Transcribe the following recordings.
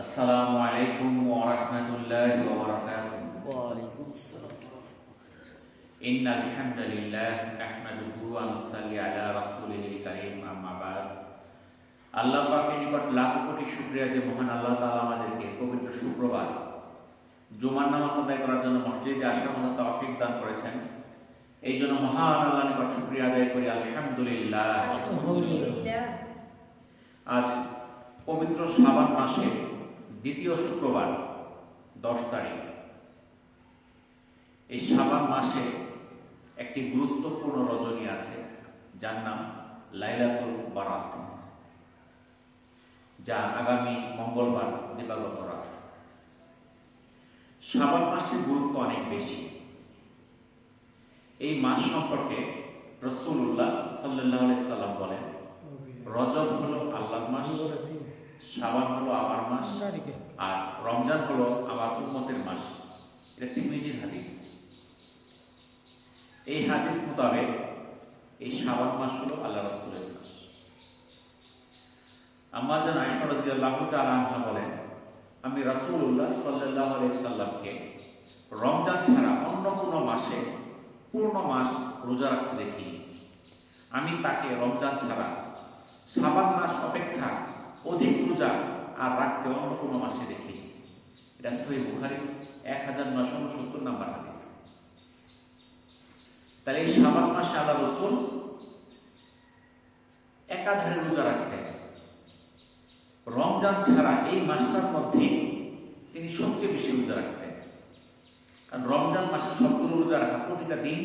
আসসালামু আলাইকুম ওয়া রাহমাতুল্লাহি ওয়া বারাকাতুহু। ওয়া আলাইকুম আসসালাম। ইন্নাল হামদালিল্লাহ নাহমাদুহু ওয়া নুসাল্লি আলা রাসূলিল কারীম, আম্মা বাদ। আল্লাহ পাকের নিকট লাখ কোটি শুকরিয়া যে মহান আল্লাহ তাআলা আমাদেরকে পবিত্র শুক্রবার জুমার নামাজ আদায় করার জন্য মসজিদে আসার মতো তৌফিক দান করেছেন। এই জন্য মহান আল্লাহর নিকট শুকরিয়া আদায় করি, আলহামদুলিল্লাহ। আলহামদুলিল্লাহ। আজ পবিত্র শাবান মাসের দ্বিতীয় শুক্রবার 10 তারিখ। এই শাবান মাসে একটি গুরুত্বপূর্ণ রজনী আছে যার নাম লাইলাতুল বারাত, যা আগামী মঙ্গলবার দিবাগত রাত। শাবান মাসের গুরুত্ব অনেক বেশি। এই মাস সম্পর্কে রাসূলুল্লাহ সাল্লাল্লাহু আলাইহি সাল্লাম বলেন, রজব হলো আল্লাহর মাস, শাবান হলো আমার মাস, আর রমজান হলো আমার উম্মতের মাস। এটা তিরমিজির হাদিস। এই হাদিস মোতাবেক এই শাবান মাস হলো আল্লাহ রাসূলের মাস। আম্মা জান আয়েশা রাদিয়াল্লাহু তাআলা আনহা বলেন, আমি রাসূলুল্লাহ সাল্লাল্লাহু আলাইহি সাল্লামকে রমজান ছাড়া অন্য কোনো মাসে পূর্ণ মাস রোজা রাখতে দেখি। আমি তাকে রমজান ছাড়া শাবান মাস অপেক্ষা অধিক রোজা আর রাখতে অন্য কোনো মাসে দেখি। এটা সহিহ বুখারী 1969 নম্বর হাদিস। তাহলে এই শাবান মাসে আল্লাহ রাসূল একাধারে রোজা রাখতেন। রমজান ছাড়া এই মাসটার মধ্যে তিনি সবচেয়ে বেশি রোজা রাখতেন। কারণ রমজান মাসে সবগুলো রোজা রাখা, প্রতিটা দিন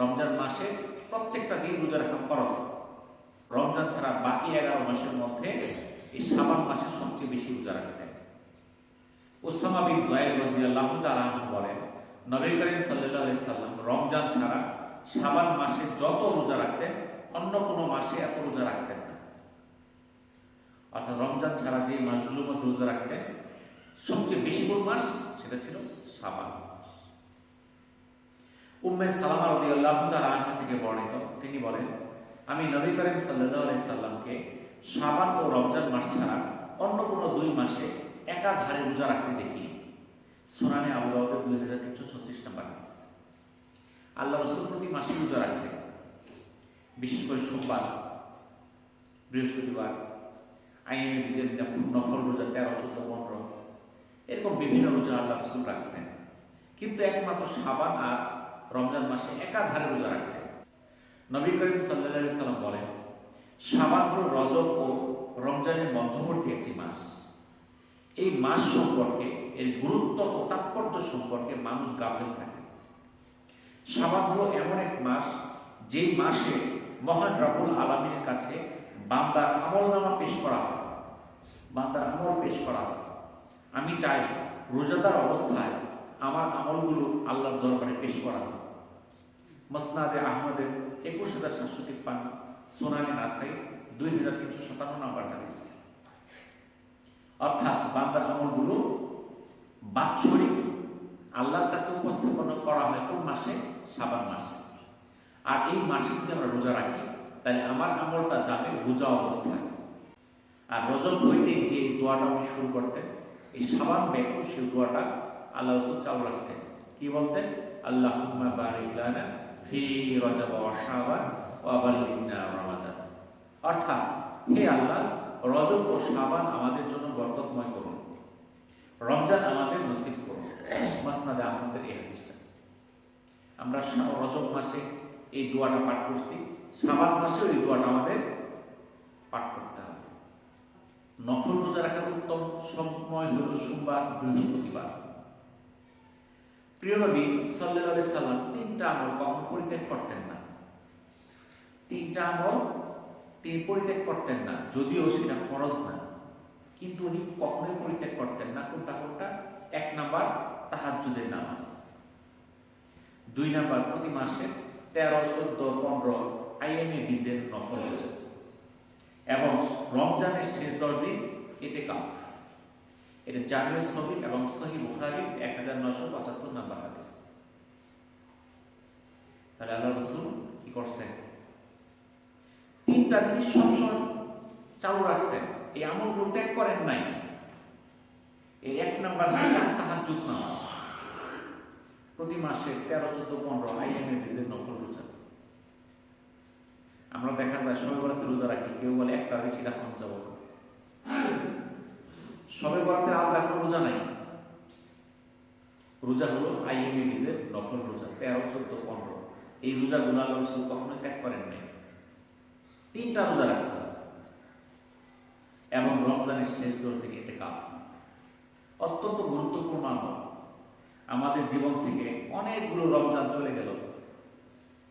রমজান মাসে প্রত্যেকটা দিন রোজা রাখা ফরজ। রমজান ছাড়া বাকি 11 মাসের মধ্যে এই শাবান মাসে সবচেয়ে বেশি রোজা রাখতেন। উসামা বিন যায়েদ রাদিয়াল্লাহু তাআলা আনহু বলেন, নবী করিম সাল্লাল্লাহু আলাইহি সাল্লাম রমজান ছাড়া শাবান মাসে যত রোজা রাখতেন অন্য কোনো মাসে এত রোজা রাখতেন না। অর্থাৎ রমজান ছাড়া যে মাসগুলোর মধ্যে রোজা রাখতেন সবচেয়ে বেশি কোন মাস, সেটা ছিল শাবান। উম্মে সালামা রাদিয়াল্লাহু তাআলা আনহা থেকে বর্ণিত, তিনি বলেন, আমি নবী করিম সাল্লাল্লাহু আলাইহি সাল্লামকে শাবান ও রমজান মাস ছাড়া অন্য কোনো 2 মাসে একাধারে রোজা রাখতে দেখি। সুনানে আবু দাউদের 2336 নম্বর হাদিস। আল্লাহ রাসূল প্রতি মাসে রোজা রাখতেন, বিশেষ করে সোমবার, বৃহস্পতিবার, আইয়ামে বীজের নফল রোজা 13, 14, 15, এরকম বিভিন্ন রোজা আল্লাহ রাসূল রাখতেন। কিন্তু একমাত্র শাবান আর রমজান মাসে একাধারে রোজা রাখতেন। নবী করিম সাল্লাল্লাহু আলাইহি সাল্লাম বলেন, শাবান হলো রজব ও রমজানের মধ্যবর্তী একটি মাস। এই মাস সম্পর্কে, এর গুরুত্ব ও তাৎপর্য সম্পর্কে মানুষ গাফেল থাকে। শাবান হলো এমন এক মাস যেই মাসে মহান রব্বুল আলামিনের কাছে বান্দার আমলনামা পেশ করা হয়, বান্দার আমল পেশ করা হয়। আমি চাই রোজাদার অবস্থায় আমার আমলগুলো আল্লাহর দরবারে পেশ করা হয়। মুসনাদে আহমদের 21753, সুনানে নাসাই 2357 নম্বর হাদিস। অর্থাৎ বান্দার আমলগুলো বাৎসরিক আল্লাহর কাছে উপস্থাপন করা হয় কোন মাসে? শাবান মাসে। আর এই মাসে যদি আমরা রোজা রাখি তাহলে আমার আমলটা যাবে রোজা অবস্থায়। আর রজব হইতে যে দোয়াটা উনি শুরু করতেন, এই শাবান ব্যাখ্য সেই দোয়াটা আল্লাহ রাসূল চালু রাখতেন। কি বলতেন? আল্লাহুম্মা বারিক লানা ফি রজব ওয়া শাবান ওয়া বাল্লিগনা রমাদান। অর্থাৎ, হে আল্লাহ, রজব ও শাবান আমাদের জন্য বরকতময় করুন, রমজান আমাদের নসিব করুন। মুসনাদে আহমদের এই হাদিসটা আমরা রজব মাসে এই দোয়াটা পাঠ করছি, শাবান মাসেও এই দোয়াটা আমাদের পাঠ করতে হবে। নফল রোজা রাখার উত্তম সময় হল সোমবার, বৃহস্পতিবার। প্রিয় নবী সাল্লাল্লাহু আলাইহি সাল্লাম 3টা আমল কখনো পরিত্যাগ করতেন না। 3টা আমল তিনি পরিত্যাগ করতেন না, যদিও সেটা ফরজ না, কিন্তু উনি কখনোই পরিত্যাগ করতেন না। কোনটা কোনটা? 1 নাম্বার তাহাজ্জুদের নামাজ, 2 নাম্বার প্রতি মাসে 13, 14, 15 আইয়ামে বীজের নফল রোজা, এবং রমজানের শেষ 10 দিন ইতিকাফ। এটা জামিউস সগীর এবং সহিহ বুখারী 1975 নম্বর হাদিস। তাহলে আল্লাহ রাসূল কি করছেন? 3টা জিনিস সবসময় চালু রাখছেন, এই আমলগুলো ত্যাগ করেন নাই। এর 1 নাম্বার হচ্ছে তাহাজ্জুদ নামাজ। প্রতি মাসে 13, 14, 15 আইয়ামের দিনের নফল রোজা। আমরা দেখা যায় শবে বরাতে রোজা রাখি, কেউ বলে একটা বেশি রাখুন যাব। শবে বরাতে আলাদা কোনো রোজা নাই। রোজা হলো আইয়ামের দিনের নফল রোজা 13, 14, 15। এই রোজাগুলো আল্লাহ রাসূল কখনোই ত্যাগ করেন নাই। 3টা রোজা রাখতে হবে এবং রমজানের শেষ 10 দিন ইতিকাফ অত্যন্ত গুরুত্বপূর্ণ আমল। আমাদের জীবন থেকে অনেকগুলো রমজান চলে গেল,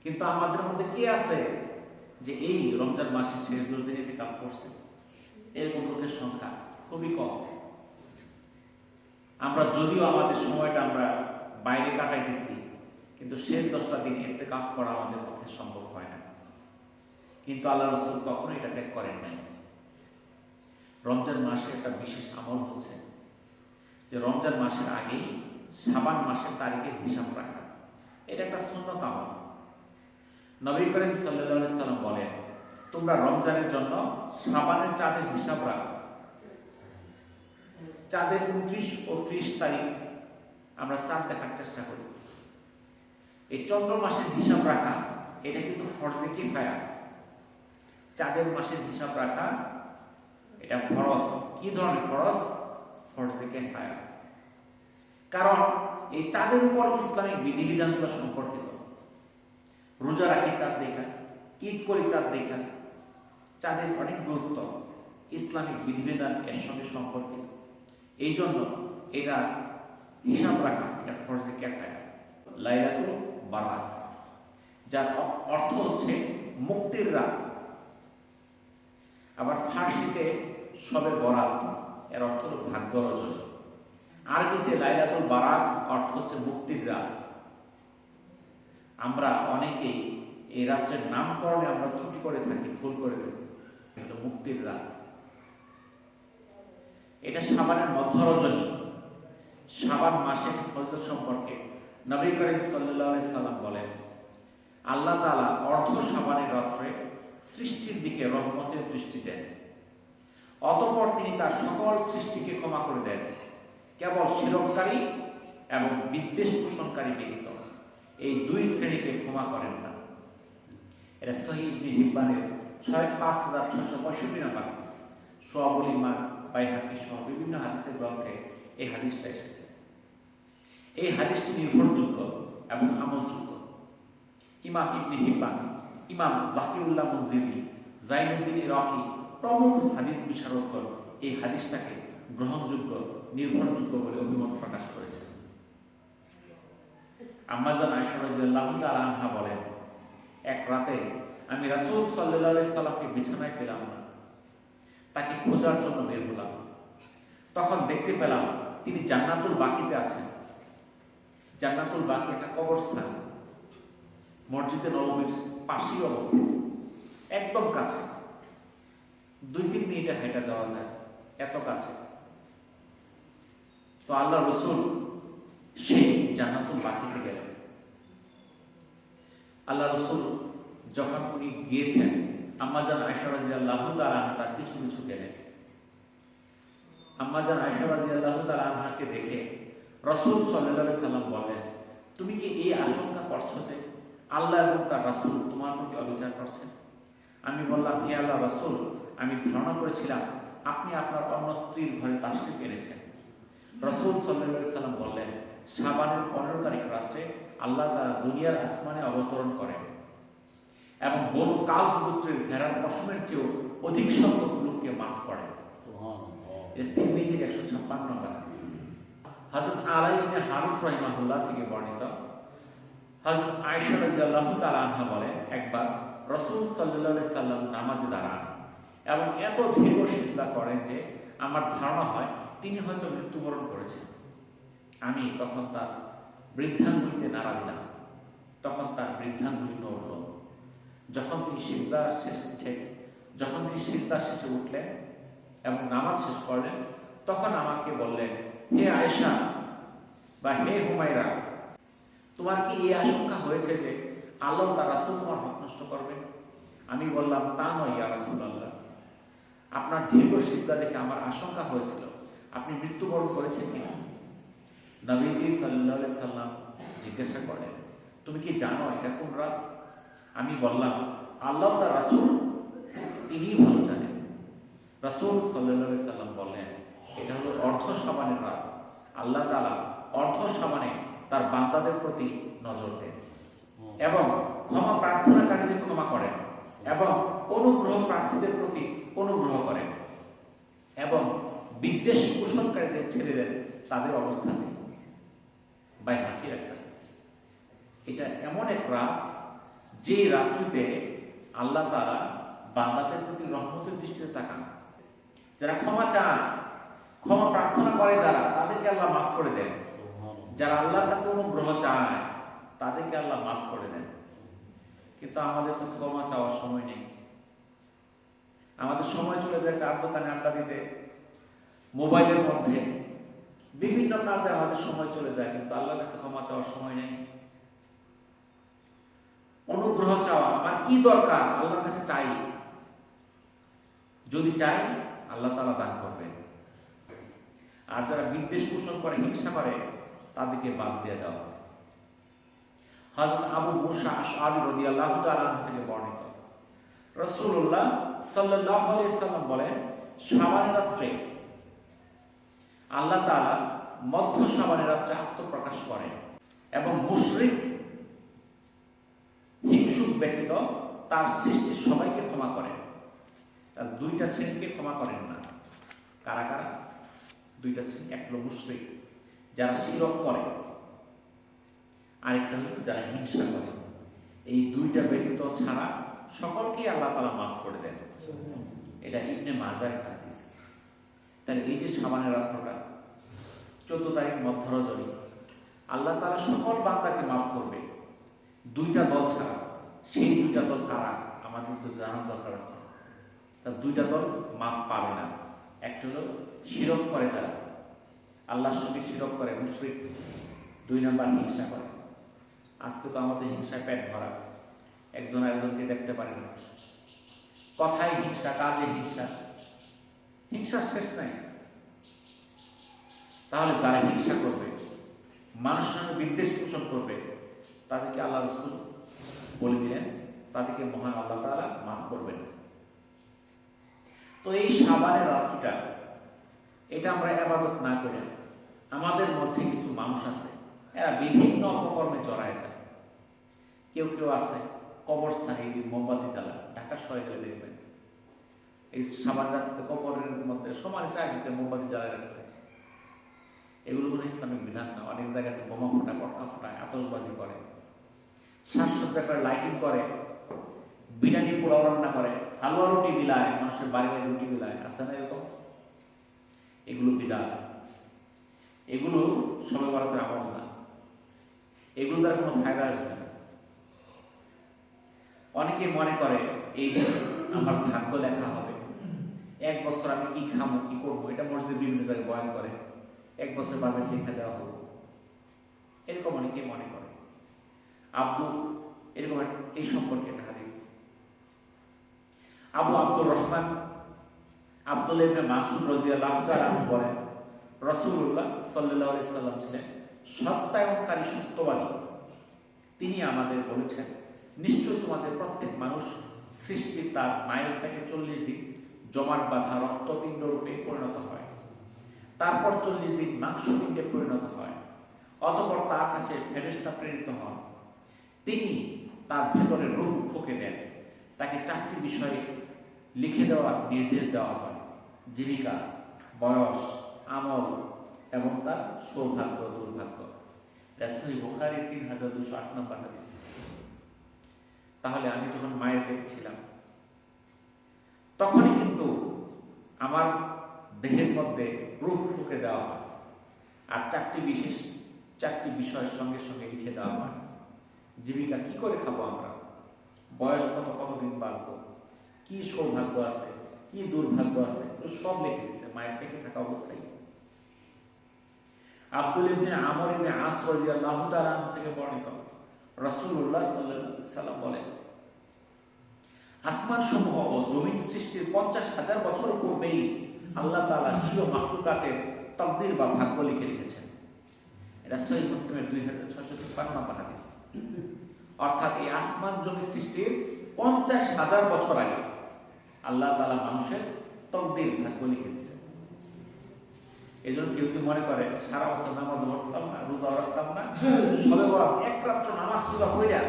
কিন্তু আমাদের মধ্যে কে আছে যে এই রমজান মাসের শেষ 10 দিন ইতিকাফ করছে? এরকম লোকের সংখ্যা খুবই কম। আমরা যদিও আমাদের সময়টা আমরা বাইরে কাটাইতেছি, কিন্তু শেষ 10টা দিন ইতিকাফ করা আমাদের পক্ষে সম্ভব হয় না। কিন্তু আল্লাহ রাসূল কখনো এটা ত্যাগ করেন নাই। রমজান মাসে একটা বিশেষ আমল হচ্ছে যে রমজান মাসের আগেই শাবান মাসের তারিখের হিসাব রাখা। এটা একটা সুন্নত আমল। নবী করিম সাল্লাল্লাহু আলাইহি সাল্লাম বলেন, তোমরা রমজানের জন্য শাবানের চাঁদের হিসাব রাখো। চাঁদের 29 ও 30 তারিখ আমরা চাঁদ দেখার চেষ্টা করি। এই চন্দ্র মাসের হিসাব রাখা এটা কিন্তু ফরজে কিফায়া। চাঁদের মাসের হিসাব রাখা এটা ফরজ। কি ধরনের ফরজ? ফরজে কিফায়া। কারণ এই চাঁদের উপর ইসলামিক বিধিবিধানগুলো সম্পর্কিত। রোজা রাখি চাঁদ দেখা, ঈদ করি চাঁদ দেখা, চাঁদের অনেক গুরুত্ব, ইসলামিক বিধিবিধান এর সঙ্গে সম্পর্কিত। এই জন্য এটা হিসাব রাখা এটা ফরজে কিফায়া। লাইলাতুল বারাত, যার অর্থ হচ্ছে মুক্তির রাত। আবার ফার্সিতে শবে বরাত, এর অর্থ হল ভাগ্য রজনী। আরবিতে লাইলাতুল বারাত অর্থ হচ্ছে মুক্তির রাত। আমরা অনেকেই এই রাত্রের নামকরণে আমরা ত্রুটি করে থাকি, ভুল করে থাকি। এটা মুক্তির রাত। এটা শাবানের মধ্য রজনী। শাবান মাসের ফজিলত সম্পর্কে নবী করিম সাল্লাল্লাহু আলাইহি সাল্লাম বলেন, আল্লাহ তাআলা অর্ধ শাবানের রাত্রে সৃষ্টির দিকে রহমতের দৃষ্টি দেন। অতঃপর তিনি তার সকল সৃষ্টিকে ক্ষমা করে দেন, কেবল শিরককারী এবং বিদ্বেষ পোষণকারী ব্যতীত। এই 2 শ্রেণীকে ক্ষমা করেন না। এটা সহিহ ইবনে হিব্বানের 5665 নাম্বার হাদিস। শুআবুল ঈমান, বাইহাকী সহ বিভিন্ন হাদিসের গ্রন্থে এই হাদিসটা এসেছে। এই হাদিসটি নির্ভরযোগ্য এবং আমলযোগ্য। ইমাম ইবনে হিব্বান, ইমাম জাকিরুল্লাহ মুনজিরি, জাইনুদ্দিন ইরাকি প্রমুখ হাদিস বিশারদগণ এই হাদিসটাকে গ্রহণযোগ্য, নির্ভরযোগ্য বলে অভিমত প্রকাশ করেছেন। আম্মা জান আয়েশা রাদিয়াল্লাহু তাআলা আনহা বলেন, এক রাতে আমি রাসূল সাল্লাল্লাহু আলাইহি সাল্লামকে বিছানায় পেলাম না। তাকে খোঁজার জন্য বের হলাম। তখন দেখতে পেলাম তিনি জান্নাতুল বাকিতে আছেন। জান্নাতুল বাকি একটা কবরস্থান, মসজিদে নববীর পাশেই অবস্থিত, একদম কাছে। 2-3 মিনিটে হেঁটে যাওয়া যায়, এত কাছে। তো আল্লাহ রাসূল সেই জান্নাতুল বাকিতে গেলেন। আল্লাহ রাসূল যখন উনি গিয়েছেন, আম্মা জান আয়েশা রাদিয়াল্লাহু তাআলা আনহা তার পিছু পিছু গেলেন। আম্মা জান আয়েশা রাদিয়াল্লাহু তাআলা আনহাকে দেখে রাসূল সাল্লাল্লাহু আলাইহি সাল্লাম বলেন, তুমি কি এই আশঙ্কা করছো যে আল্লাহ এবং তার রাসূল তোমার প্রতি অবিচার করছেন? আমি বললাম, হে আল্লাহ রাসূল, আমি ধারণা করেছিলাম আপনি আপনার অন্য স্ত্রীর ঘরে তাশরীফ এনেছেন। রাসূল সাল্লাল্লাহু আলাইহি সাল্লাম বললেন, শাবানের 15 তারিখ রাতে আল্লাহ তাআলা দুনিয়ার আসমানে অবতরণ করেন এবং বনু কালব গোত্রের ভেড়ার পশমের চেয়েও অধিক সংখ্যক লোককে মাফ করেন। সুবহানাল্লাহ। এটা তিরমিজি 156 নম্বর হাদিস। হযরত আলা ইবনে হারিস রাহিমাহুল্লাহ থেকে বর্ণিত, হযরত আয়েশা রাদিয়াল্লাহু তাআলা আনহা বলেন, একবার রাসূল সাল্লাল্লাহু আলাইহি সাল্লাম নামাজে দাঁড়ান এবং এত দীর্ঘ সিজদা করেন যে আমার ধারণা হয় তিনি হয়তো মৃত্যুবরণ করেছেন। আমি তখন তার বৃদ্ধাঙ্গুলিতে নাড়া দিলাম। তখন তার বৃদ্ধাঙ্গুলি নড়ল। যখন তিনি সিজদা শেষে উঠলেন এবং নামাজ শেষ করলেন, তখন আমাকে বললেন, হে আয়েশা বা হে হুমায়রা, তোমার কি এই আশঙ্কা হয়েছে যে আল্লাহ তার রাসূল তোমার হক নষ্ট করবেন? আমি বললাম, তা নয় ইয়া রাসূলুল্লাহ, আপনার দীর্ঘ সিজদা দেখে আমার আশঙ্কা হয়েছিল আপনি মৃত্যুবরণ করেছেন কিনা? নবীজি সাল্লাল্লাহু আলাইহি সাল্লাম জিজ্ঞাসা করেন, তুমি কি জানো এটা কোন রাত? আমি বললাম, আল্লাহ তার রাসূল তিনিই ভালো জানেন। রাসূল সাল্লাল্লাহু আলাইহি সাল্লাম বললেন, এটা হলো অর্ধ শাবানের রাত। আল্লাহ তাআলা অর্ধ শাবানে তার বান্দাদের প্রতি নজর দেন এবং ক্ষমা প্রার্থনাকারীদের ক্ষমা করেন এবং অনুগ্রহ প্রার্থীদের প্রতি অনুগ্রহ করেন এবং বিদ্বেষ পোষণকারীদের ছেড়ে দেন তাদের অবস্থানে। বাইহাকির একটা হাদিস। এটা এমন এক রাত যে রাত্রিতে আল্লাহ তাআলা বান্দাদের প্রতি রহমতের দৃষ্টিতে তাকান। যারা ক্ষমা চান, ক্ষমা প্রার্থনা করে যারা, তাদেরকে আল্লাহ মাফ করে দেন। যারা আল্লাহর কাছে অনুগ্রহ চায় তাদেরকে আল্লাহ মাফ করে দেন। কিন্তু আমাদের তো ক্ষমা চাওয়ার সময় নেই। আমাদের সময় চলে যায় চার দোকানে আড্ডা দিতে, মোবাইলের মধ্যে বিভিন্ন কাজে আমাদের সময় চলে যায়, কিন্তু আল্লাহর কাছে ক্ষমা চাওয়ার সময় নেই। অনুগ্রহ চাওয়া, আমার কি দরকার আল্লাহর কাছে চাই, যদি চাই আল্লাহ তাআলা দান করবেন। আর যারা বিদ্বেষ পোষণ করে, হিংসা করে, তাদেরকে বাদ দিয়ে দাও। হযরত আবু মুসা আশআরী রাদিয়াল্লাহু তাআলা থেকে বর্ণিত, রাসূলুল্লাহ সাল্লাল্লাহু আলাইহি সাল্লাম বলেন, শাবানের রাত্রে আল্লাহ তাআলা মধ্য শাবানের রাত্রে আত্মপ্রকাশ করেন এবং মুশরিক হিংসুক ব্যতীত তার সৃষ্টির সবাইকে ক্ষমা করেন। তার দুইটা শ্রেণীকে ক্ষমা করেন না। কারা কারা? দুইটা শ্রেণী। এক হলো মুশরিক, যারা শিরক করে, আরেকটা হলো যারা হিংসা করে। এই দুইটা ব্যতীত ছাড়া সকলকেই আল্লাহ তাআলা মাফ করে দেন। এটা ইবনে মাজার হাদিস। তাহলে এই যে শাবানের রাত্রটা 14 তারিখ মধ্য রজনী, আল্লাহ তাআলা সকল বান্দাকে মাফ করবে, দুইটা দল ছাড়া। সেই দুইটা দল কারা আমাদের তো জানার দরকার আছে। তার দুইটা দল মাফ পাবে না। একটা হলো শিরক করে যারা, আল্লাহর সঙ্গে শিরক করে, মুশরিক। 2 নাম্বার হিংসা করে। আজকে তো আমাদের হিংসায় পেট ভরা, একজন একজনকে দেখতে পারে না, কথায় হিংসা, কাজে হিংসা, হিংসার শেষ নাই। তাহলে যারা হিংসা করবে, মানুষের সঙ্গে বিদ্বেষ পোষণ করবে, তাদেরকে আল্লাহ রাসূল বলে দিলেন তাদেরকে মহান আল্লাহ তাআলা মাফ করবেন। তো এই শাবানের রাত্রিটা, এটা আমরা ইবাদত না করে, আমাদের মধ্যে কিছু মানুষ আছে এরা বিভিন্ন অপকর্মে জড়ায় যায়। কেউ কেউ আছে কবরস্থানে মোমবাতি জ্বালায়। ঢাকা শহরে গেলে দেখবেন এই শাবান রাত্রিতে কবরের মধ্যে সমান চারিদিকে মোমবাতি জ্বালায় রাখছে। এগুলো কোনো ইসলামিক বিধান না। অনেক জায়গায় আছে বোমা ফোটা, পটকা ফোটায়, আতশবাজি করে, সাজসজ্জা করে, লাইটিং করে, বিরিয়ানি পোলাও রান্না করে, হালুয়া রুটি বিলায়, মানুষের বাড়ি বাড়ি রুটি বিলায়, আছে না এরকম? এগুলো বিদাত। এগুলো শবে বরাতের আমল না। এগুলো দ্বারা কোনো ফায়দা আসবে না। অনেকে মনে করে এই যে আমার ভাগ্য লেখা হবে, 1 বছর আমি কি খাবো, কি করবো, এটা মসজিদে বিভিন্ন জায়গায় বয়ান করে, 1 বছর বাজার লেখা দেওয়া হবে, এরকম অনেকে মনে করে। এরকম এই সম্পর্কে একটা হাদিস। আবু আব্দুর রহমান আব্দুল্লাহ ইবনে মাসউদ রাদিয়াল্লাহু তাআলা বলেন, রাসূলুল্লাহ সাল্লাল্লাহু আলাইহি সাল্লাম ছিলেন সত্যায়নকারী, সত্যবাদী। তিনি আমাদের বলেছেন, নিশ্চয় তোমাদের প্রত্যেক মানুষ সৃষ্টির তার মায়ের পেটে 40 দিন জমাট বাঁধা রক্তপিণ্ড রূপে পরিণত হয়, তারপর 40 দিন মাংসপিণ্ডে পরিণত হয়, অতঃপর তার কাছে ফেরেশতা প্রেরিত হন। তিনি তার ভেতরে রূহ ফুঁকে দেন। তাকে 4টি বিষয়ে লিখে দেওয়ার নির্দেশ দেওয়া হয়: জীবিকা, বয়স, আমল এবং তার সৌভাগ্য, দুর্ভাগ্য। সহিহ বুখারী 3208 নম্বর হাদিস। তাহলে আমি যখন মায়ের পেটে ছিলাম, তখনই কিন্তু আমার দেহের মধ্যে রূহ ফুঁকে দেওয়া হয়, আর 4টি বিষয়ের সঙ্গে সঙ্গে লিখে দেওয়া হয়। জীবিকা, কি করে খাবো আমরা, বয়স কতদিন বাঁচবো, কি সৌভাগ্য আছে, কি দুর্ভাগ্য আছে, সব লিখে দিচ্ছে মায়ের পেটে থাকা অবস্থায়। আব্দুল্লাহ ইবনে আমর ইবনে আস রাদিয়াল্লাহু তাআলা থেকে বর্ণিত, রাসূলুল্লাহ সাল্লাল্লাহু আলাইহি ওয়াসাল্লাম বলেন, আসমান সমূহ ও জমিন সৃষ্টির 50,000 বছর পূর্বেই আল্লাহ তাআলা শিও মাখলুকাতের তাকদীর বা ভাগ্য লিখে রেখেছেন। এটা সহিহ মুসলিমের 2653 নম্বর হাদিস। অর্থাৎ এই আসমান জমি সৃষ্টির 50,000 বছর আগে আল্লাহ তাআলা মানুষের তাকদীর ভাগ্য লিখে দিয়েছেন। এই জন্য কেউ কেউ মনে করে সারা বছর নামাজ পড়তাম না, রোজা রাখতাম না, সবে বরাত এক রাত্র নামাজ রোজা পড়িয়া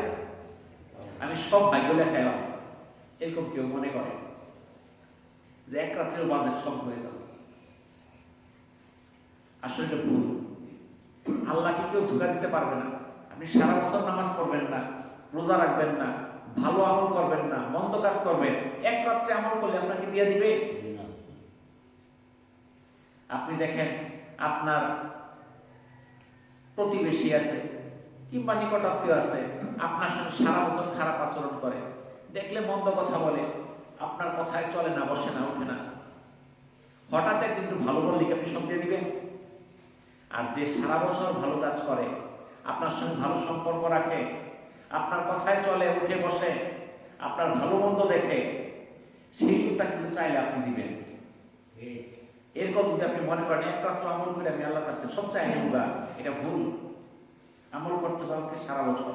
আমি সব ভাগ্য লেখাইলাম, এরকম কেউ মনে করে যে এক রাত্রের বাজেট সব হয়ে যাবে। আসলে এটা ভুল। আল্লাহকে কেউ ধোঁকা দিতে পারবে না। আপনি সারা বছর নামাজ পড়বেন না, রোজা রাখবেন না, ভালো আমল করবেন না, মন্দ কাজ করবেন, এক রাত্রে আমল করলে আপনাকে দিয়ে দিবে? আপনি দেখেন আপনার প্রতিবেশী আছে কিংবা নিকটাত্মীয় আছে, আপনার সঙ্গে সারা বছর খারাপ আচরণ করে, দেখলে মন্দ কথা বলে, আপনার কথায় চলে না, বসে না, ওঠে না, হঠাৎ একদিন একটু ভালো বললে আপনি সব দিয়ে দিবেন? আর যে সারা বছর ভালো কাজ করে, আপনার সঙ্গে ভালো সম্পর্ক রাখে, আপনার কথায় চলে, উঠে বসে, আপনার ভালো মন্দ দেখে, সেই লোকটা কিন্তু চাইলে আপনি দিবেন। এরকম যদি আপনি মনে করেন এক রাত্র আমল করে আমি আল্লাহর কাছে সব চাই নেবো, এটা ভুল। আমল করতে হবে আমাকে সারা বছর,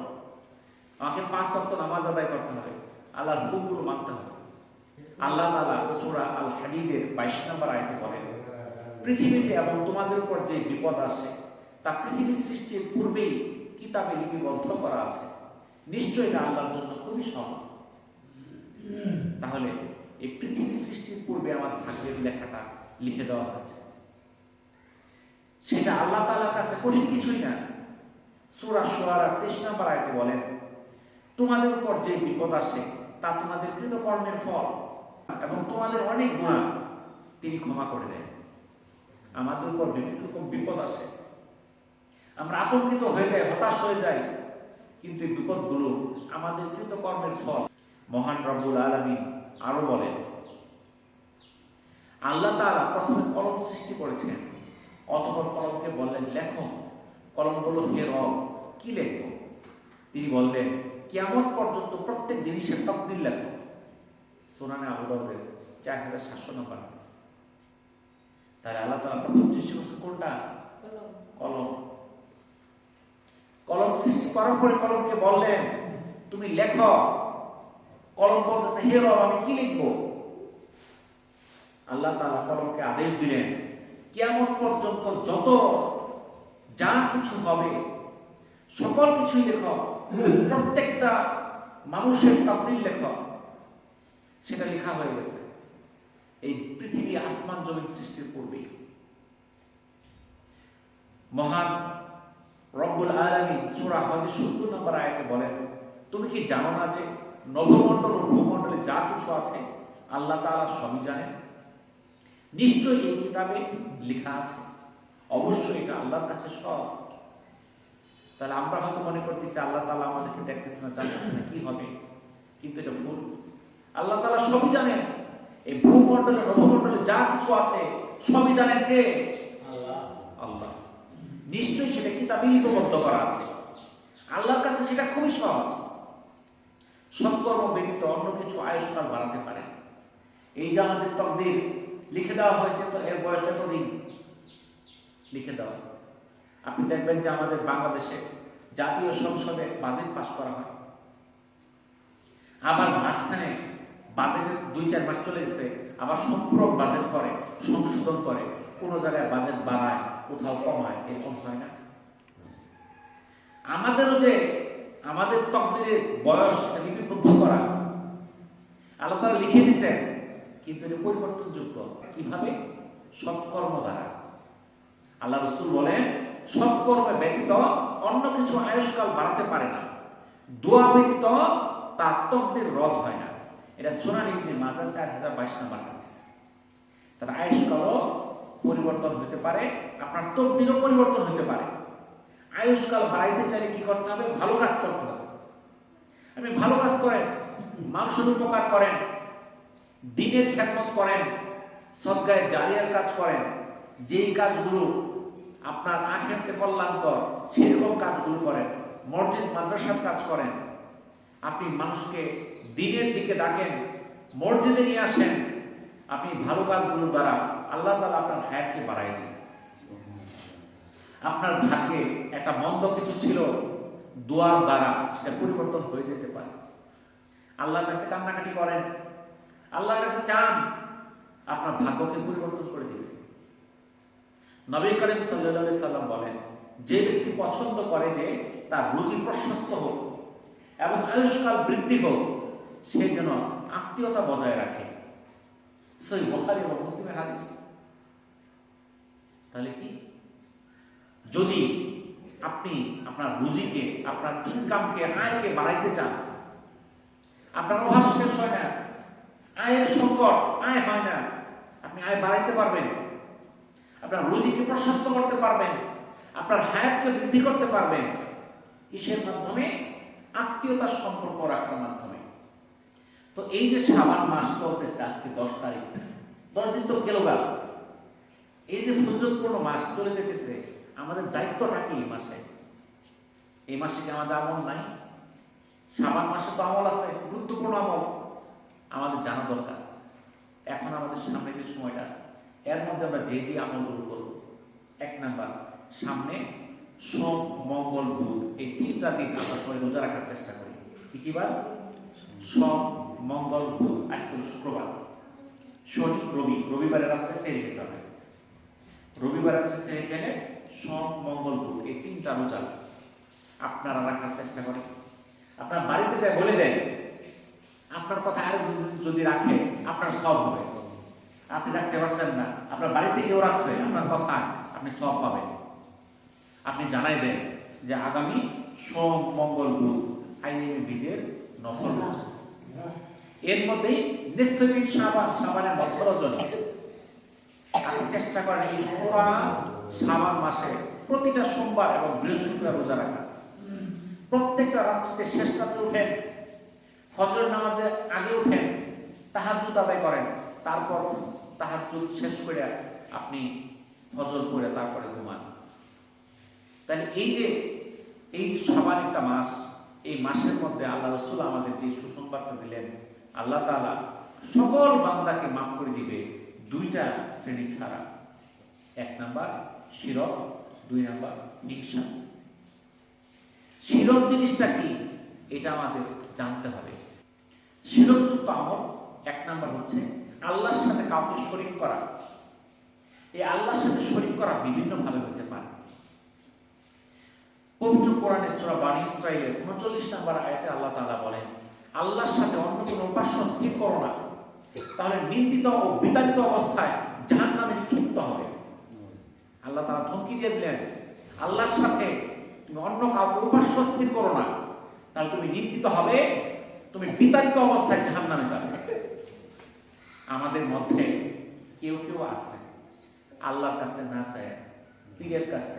আমাকে 5 ওয়াক্ত নামাজ আদায় করতে হবে, আল্লাহর হুকুমগুলো মানতে হবে। আল্লাহ তাআলা সূরা আল হাদীদের 22 নম্বর আয়াতে বলেন, পৃথিবীতে এবং তোমাদের উপর যে বিপদ আসে তা পৃথিবী সৃষ্টির পূর্বেই কিতাবে লিপিবদ্ধ করা আছে, নিশ্চয়ই এটা আল্লাহর জন্য খুবই সহজ। তাহলে এই পৃথিবী সৃষ্টির পূর্বে আমার ভাগ্যের লেখাটা লিখে দেওয়া হয়েছে, সেটা আল্লাহ তাআলার কাছে কঠিন কিছুই না। সূরা শুআরা 23 নম্বর আয়াতে বলেন, তোমাদের উপর যে বিপদ আসে তা তোমাদের কৃতকর্মের ফল এবং তোমাদের অনেক গুনাহ তিনি ক্ষমা করে দেন। আমাদের উপর বিভিন্ন রকম বিপদ আসে, আমরা আতঙ্কিত হয়ে যাই, হতাশ হয়ে যাই, কিন্তু এই বিপদগুলো আমাদের কৃতকর্মের ফল। মহান রব্বুল আলামিন আরো বলেন, আল্লাহ তাআলা প্রথমে কলম সৃষ্টি করেছেন, অতঃপর কলমকে বললেন লেখো। কলম বলল, হে রব, কি লিখব? তিনি বললেন, কিয়ামত পর্যন্ত প্রত্যেক জিনিসের তাকদীর লেখো। সুনানে আবু দাউদের 4700 নম্বর হাদিস। তাহলে আল্লাহ তাআলা প্রথম সৃষ্টি করেছেন কোনটা? কলম। কলম সৃষ্টি করার পরে কলমকে বললেন তুমি লেখো। কলম বলতেছে, হে রব, আমি কি লিখব? আল্লাহ তাআলা কলমকে আদেশ দিলেন, কিয়ামত পর্যন্ত যত যা কিছু হবে সকল কিছুই লেখো, প্রত্যেকটা মানুষের তাকদীর লেখো। সেটা লেখা হয়ে গেছে এই পৃথিবী আসমান জমিন সৃষ্টির পূর্বেই। মহান রব্বুল আলামিন সূরা হজের 70 নম্বর আয়াতে বলেন, তুমি কি জানো না যে নভমণ্ডল ও ভূমণ্ডলে যা কিছু আছে আল্লাহ তাআলা সবই জানেন? নিশ্চয়ই এই কিতাবে লেখা আছে। অবশ্যই এটা আল্লাহর কাছে সহজ। তাহলে আমরা হয়তো মনে করতেছি আল্লাহ তাআলা আমাদেরকে দেখতেছে না, জানতেছে না কি হবে, কিন্তু এটা ভুল। আল্লাহ তাআলা সবই জানেন। এই ভূমণ্ডলে নভমণ্ডলে যা কিছু আছে সবই জানেন কে? আল্লাহ। নিশ্চয়ই সেটা কিতাবে লিপিবদ্ধ করা আছে। আল্লাহর কাছে সেটা খুবই সহজ। সৎকর্ম ব্যতীত অন্য কিছু আয়ুষ্কাল বাড়াতে পারে। এই যে আমাদের তাকদীর লিখে দেওয়া হয়েছে, তো এর বয়স এতদিন লিখে দেওয়া। আপনি দেখবেন যে আমাদের বাংলাদেশে জাতীয় সংসদে বাজেট পাস করা হয়, আবার মাঝখানে বাজেটের 2-4 মাস চলে গেছে, আবার সম্পূরক বাজেট করে, সংশোধন করে, কোন জায়গায় বাজেট বাড়ায়, কোথাও কমায়, এরকম হয় না? আমাদেরও যে আমাদের তাকদীরের বয়স লিপিবদ্ধ করা আল্লাহ তাআলা লিখে দিয়েছেন, কিন্তু এটা পরিবর্তনযোগ্য। কিভাবে? সৎকর্ম দ্বারা। আল্লাহ রাসূল বলেন, সৎকর্ম ব্যতীত অন্য কিছু আয়ুষ্কাল বাড়াতে পারে না। দোয়া ব্যতীত তার তাকদীর রদ হয় না। এটা সুনান ইবনে মাজাহ 4022 নম্বর হাদিস। তার আয়ুষ্কালও পরিবর্তন হতে পারে, আপনার তাকদীরও পরিবর্তন হতে পারে। আয়ুষ্কাল বাড়াইতে চাইলে কি করতে হবে? ভালো কাজ করতে হবে। আপনি ভালো কাজ করেন, মানুষের উপকার করেন, দ্বীনের খেদমত করেন, সদকায়ে জারিয়ার কাজ করেন, যেই কাজগুলো আপনার আখিরাতে কল্যাণকর সেরকম কাজগুলো করেন, মসজিদ মাদ্রাসার কাজ করেন, আপনি মানুষকে দ্বীনের দিকে ডাকেন, মসজিদে নিয়ে আসেন, আপনি ভালো কাজগুলোর দ্বারা আল্লাহ তাআলা আপনার হায়াতকে বাড়ায় দেন। আপনার ভাগ্যে একটা মন্দ কিছু ছিল, দোয়ার দ্বারা সেটা পরিবর্তন হয়ে যেতে পারে। আল্লাহর কাছে কান্নাকাটি করেন, আল্লাহর কাছে চান, আপনার ভাগ্যকে পরিবর্তন করে দিবে। নবী করিম সাল্লাল্লাহু আলাইহি সাল্লাম বলেন, যে ব্যক্তি পছন্দ করে যে তার রুজি প্রশস্ত হোক এবং আয়ুষ্কাল বৃদ্ধি হোক, সে যেন আত্মীয়তা বজায় রাখে। সহিহ বুখারী ও মুসলিমের হাদিস। তাহলে কি, যদি আপনি আপনার রুজিকে, আপনার ইনকামকে, আয়কে বাড়াইতে চান, আপনার অভাব শেষ হয় না, আয়ের সংকট, আয় হয় না, আপনি আয় বাড়াইতে পারবেন, আপনার রুজিকে প্রশস্ত করতে পারবেন, আপনার হায়াতকে বৃদ্ধি করতে পারবেন। কিসের মাধ্যমে? আত্মীয়তার সম্পর্ক রাখার মাধ্যমে। তো এই যে শাবান মাস চলতেছে, আজকে 10 তারিখ, 10 দিন তো গেল গা। এই যে সুযোগপূর্ণ মাস চলে যেতেছে, আমাদের দায়িত্বটা কি এই মাসে? এই মাসে কি আমাদের আমল নাই? শাবান মাসে তো আমল আছে, গুরুত্বপূর্ণ আমল, আমাদের জানা দরকার। এখন আমাদের সামনে যে সময়টা আছে, এর মধ্যে আমরা যে যে আমলগুলো করব, 1 নাম্বার, সামনে সোম, মঙ্গল, বুধ, এই 3টা দিন আমরা সবাই রোজা রাখার চেষ্টা করি। কি বার? সোম, মঙ্গল, বুধ, আজকে শুক্রবার, শনি, রবি, রবিবারে রাত্রে সেরে খেতে হবে। রবিবার রাত্রে সেরে খেলে সোম, মঙ্গল, বুধ, এই 3টা রোজা আপনারা রাখার চেষ্টা করেন। আপনার বাড়িতে যায় বলে দেন, আপনার কথা আর যদি রাখে আপনার সব হবে। আপনি রাখতে পারছেন না, আপনার বাড়িতে কেউ রাখছে, আপনার কথা আপনি সব পাবেন। আপনি জানাই দেন যে আগামী সোম, মঙ্গল, বুধ আইএম বীজের নফল রোজা। এর মধ্যেই নিস্তবিন শাবান, শাবানের মধ্য রজনী। আপনি চেষ্টা করেন এই পুরা শাবান মাসে প্রতিটা সোমবার এবং বৃহস্পতিবার রোজা রাখা। প্রত্যেকটা রাত্রিতে শেষ রাত্রে উঠেন, ফজর নামাজে আগে উঠেন, তাহাজ্জুদ আদায় করেন, তারপর তাহাজ্জুদ শেষ করে আপনি ফজর পড়ে তারপরে ঘুমান। তাহলে এই যে শাবান একটা মাস, এই মাসের মধ্যে আল্লাহ রাসূল আমাদের যে সুসংবাদটা দিলেন, আল্লাহ তাআলা সকল বান্দাকে মাফ করে দিবে 2টা শ্রেণী ছাড়া। 1 নাম্বার শিরক, 2 নাম্বার হিংসা। শিরক জিনিসটা কি, এটা আমাদের জানতে হবে। শিরকযুক্ত আমল 1 নাম্বার হচ্ছে আল্লাহর সাথে কাউকে শরীক করা। এই আল্লাহর সাথে শরীক করা বিভিন্ন ভাবে হতে পারে। পবিত্র কোরআনে সূরা বানী ইসরাঈলের 39 নম্বর আয়াতে আল্লাহ তাআলা বলেন, আল্লাহর সাথে অন্য কোনো উপাস্য স্থির করো না, তাহলে নিন্দিত ও বিতাড়িত অবস্থায় জাহান্নামে নিক্ষিপ্ত হবে। আল্লাহ তাআলা ধমকি দিয়ে দিলেন, আল্লাহর সাথে তুমি অন্য কাউকে উপাস্য স্থির করো না, তাহলে তুমি নিন্দিত হবে, তুমি বিতাড়িত অবস্থায় জাহান্নামে যাবে। আমাদের মধ্যে কেউ কেউ আছে আল্লাহর কাছে না চায়, পীরের কাছে,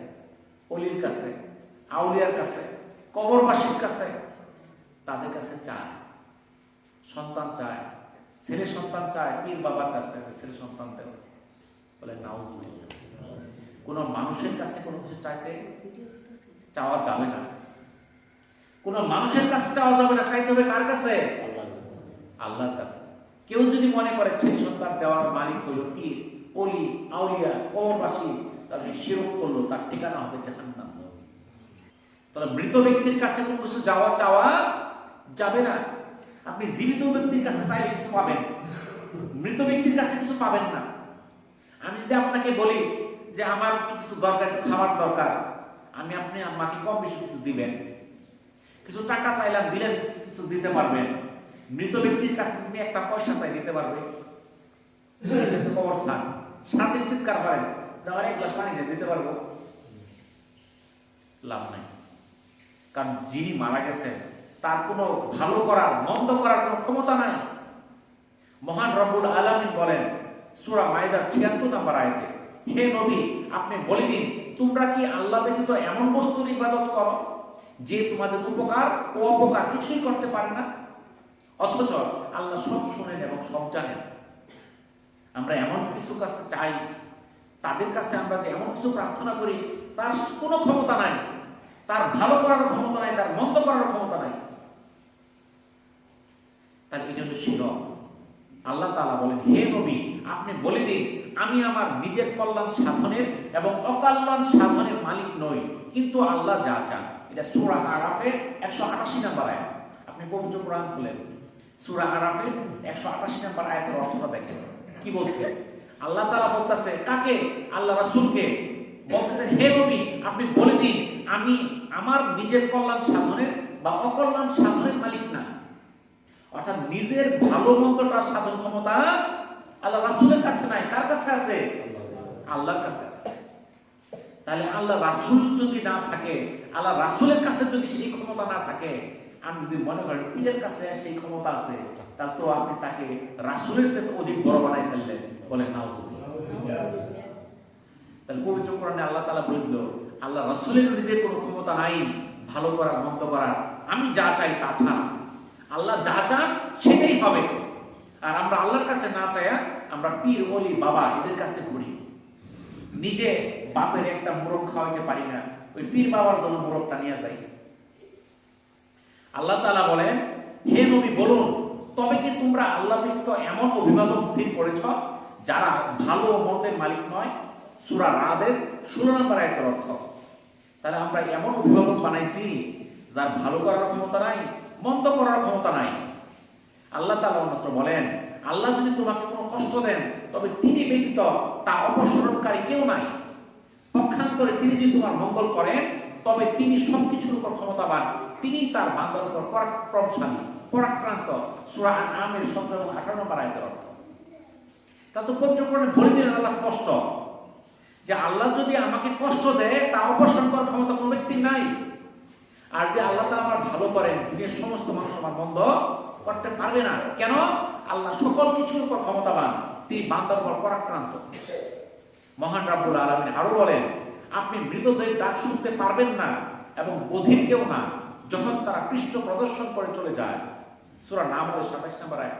অলির কাছে, আউলিয়ার কাছে, কবরবাসীর কাছে, তাদের কাছে চায়, সন্তান চায়, ছেলে সন্তান চায়, পীর বাবার কাছে ছেলে সন্তান দেয়। বলে নাউজুবিল্লাহ। কোন মানুষের কাছে কোনো কিছু চাওয়া যাবে না, কোন মানুষের কাছে চাওয়া যাবে না, চাইতে হবে কার কাছে? আল্লাহর কাছে। কেউ যদি মনে করে ছেলে সন্তান দেওয়ার মালিক হইল পীর, অলি, আউলিয়া, কবরবাসী, তাহলে শিরক করলো, তার ঠিকানা হবে জাহান্নাম। তাহলে মৃত ব্যক্তির কাছে কোনো কিছু চাওয়া যাবে না। আপনি জীবিত ব্যক্তির কাছে চাইলে কিছু পাবেন, মৃত ব্যক্তির কাছে কিছু পাবেন না। আমি যদি আপনাকে বলি যে আমার কিছু দরকার, খাবার দরকার, আপনি আমাকে কম বেশি কিছু দিবেন, কিছু টাকা চাইলাম, দিলেন, কিছু দিতে পারবেন। মৃত ব্যক্তির কাছে তুমি একটা পয়সা চাই, দিতে পারবে? অবস্থা সাথে চিৎকার করেন, আমার 1 গ্লাস পানি দিতে পারবো? লাভ নাই। কারণ যিনি মারা গেছেন তার কোনো ভালো করার, মন্দ করার কোনো ক্ষমতা নাই। মহান রব্বুল আলামিন বলেন সূরা মাইদার 76 নম্বর আয়াতে, হে নবী, আপনি বলে দিন, তোমরা কি আল্লাহ ব্যতীত এমন বস্তুর ইবাদত করো যে তোমাদের উপকার ও অপকার কিছুই করতে পারে না? অথচ আল্লাহ সব শুনেন এবং সব জানেন। আমরা এমন কিছু কাছে চাই, তাদের কাছে আমরা যে এমন কিছু প্রার্থনা করি, তার কোনো ক্ষমতা নাই, তার ভালো করার ক্ষমতা নাই, তার মন্দ করার ক্ষমতা নাই। তার এই জন্য শিরক। আল্লাহ তাআলা বলেন, হে নবী, আপনি বলে দিন, আমি আমার নিজের কল্যাণ সাধনের এবং অকল্যাণ সাধনের মালিক নই, কিন্তু আল্লাহ যা চান। এটা সূরা আরাফের 188 নম্বর আয়াত। আপনি পবিত্র কোরআন খুলেন, সূরা আরাফের 188 নম্বর আয়াতের অর্থটা দেখেন কি বলছে। আল্লাহ তাআলা বলতেছে কাকে? আল্লাহ রাসূলকে বলতেছে, হে নবী আপনি বলে দিন আমি আমার নিজের কল্যাণ সাধনের বা অকল্যাণ সাধনের মালিক না। অর্থাৎ নিজের ভালো মন্দটা সাধন ক্ষমতা আল্লাহ রাসূলের কাছে নাই। কার কাছে আছে? আল্লাহর কাছে আছে। তাহলে আল্লাহ রাসূল যদি না থাকে, আল্লাহ রাসূলের কাছে যদি সেই ক্ষমতা না থাকে, আমি যদি মনে করি পীরের কাছে সেই ক্ষমতা আছে, তাহলে তো আপনি তাকে রাসূলের চেয়ে অধিক বড় বানাই ফেললেন। বলেন নাউজুবিল্লাহ। তাহলে পবিত্র কোরআনে আল্লাহ তাআলা বলল আল্লাহ রাসূলের নিজের কোনো ক্ষমতা নাই ভালো করার মন্দ করার। আমি যা চাই তা ছাড়া, আল্লাহ যা চান সেটাই হবে। আর আমরা আল্লাহর কাছে না চাইয়া আমরা পীর ওলি বাবা এদের কাছে করি। নিজে বাপের একটা মোরগ খাওয়াইতে পারি না, ওই পীর বাবার জন্য মোরগটা নিয়ে যাই। আল্লাহ তাআলা বলেন, হে নবী বলুন তবে কি তোমরা আল্লাহ ব্যতীত এমন অভিভাবক স্থির করেছ যারা ভালো ও মন্দের মালিক নয়? সূরা রাদের 16 নম্বর আয়াতের অর্থ। তাহলে আমরা এমন অভিভাবক বানাইছি যার ভালো করার ক্ষমতা নাই, মন্দ করার ক্ষমতা নাই। আল্লাহ তাআলা মাত্র বলেন, আল্লাহ যদি তোমাকে কোনো কষ্ট দেন তবে তিনি ব্যতীত তা অপসারণকারী কেউ নাই। পক্ষান্তরে তিনি যদি তোমার মঙ্গল করেন তবে তিনি সবকিছুর উপর ক্ষমতাবান, তিনি তার বান্দার উপর পরাক্রমশালী পরাক্রান্ত। সূরা আনআমের 17 এবং 18 নম্বর আয়াতের অর্থ। তা তো পবিত্র কোরআনে বলে দিলেন আল্লাহ স্পষ্ট যে আল্লাহ যদি আমাকে কষ্ট দেয় তা অপসারণ করার ক্ষমতা কোনো ব্যক্তির নাই। আর যে আল্লাহ তাআলা আমার ভালো করেন, দুনিয়ার সমস্ত মানুষ আমার বন্ধ করতে পারবে না। কেন? আল্লাহ সকল কিছুর উপর ক্ষমতাবান, তিনি বান্দার উপর পরাক্রান্ত। মহান রাব্বুল আলামিন আরো বলেন, আপনি মৃতদের ডাক শুনতে পারবেন না এবং বধিরকেও না যখন তারা পৃষ্ঠ প্রদর্শন করে চলে যায়। সূরা নামলের 27 নম্বর আয়াত।